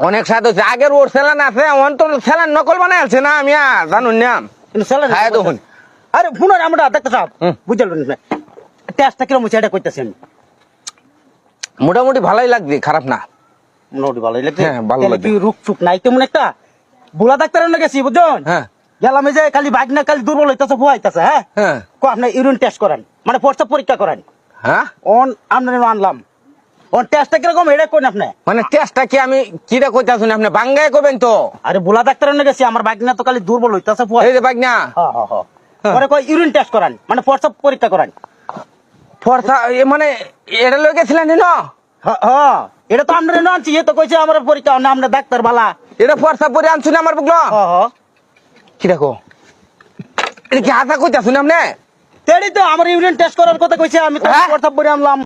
অনেক স্বাদ হচ্ছে আগের ওর স্যালান আছে অন্তর স্যালান নকল বানাই আছে না আমি জানুন না খায় তখন আরে শুনুন আমরা ডাক্তার সাহেব বুঝলেন টেস্টটা কিরকম হচ্ছে এটা কইতাছি আমি মোটামুটি ভালোই লাগছে খারাপ না মোটামুটি ভালোই লাগছে হ্যাঁ, ভালো লাগছে। কি রোগ চুক নাই তেমন একটা বুড়া ডাক্তারের না গেছি বুঝছেন হ্যাঁ গেলাম এই যে খালি বাইক না খালি দুর্বল হইতাছে ভুয়াইতাছে হ্যাঁ হ্যাঁ কো আপনি ইউরিন টেস্ট করেন মানে প্রস্তাব পরীক্ষা করেন হ্যাঁ অন আমরা আনলাম অন টেস্টটা কিরকম এটা কোন আপনি মানে টেস্টটা কি আমি কিরা কইতা শুনি আপনি বাঙ্গায় কবেন তো আরে বুড়া ডাক্তারের না গেছি আমার বাইক না তো খালি দুর্বল হইতাছে ভুয়া এই যে বাগ না হ্যাঁ হ্যাঁ হ্যাঁ পরে কই ইউরিন টেস্ট করেন মানে প্রস্তাব পরীক্ষা করেন ফর্সা মানে এটা লই গেছিলেন না হ্যাঁ হ্যাঁ এটা তো আমরা আনছি এ তো কইছে আমার পরীক্ষা না আমরা ডাক্তার বালা এটা ফর্সা পরে আনছুন আমার বুকলো হ্যাঁ হ্যাঁ কি দেখো এটা কি হাসা কইতা শুনি আপনি তেড়ি তো আমার ইউরিন টেস্ট করার কথা কইছে আমি তো হ্যাঁ? প্রস্তাব করে আনলাম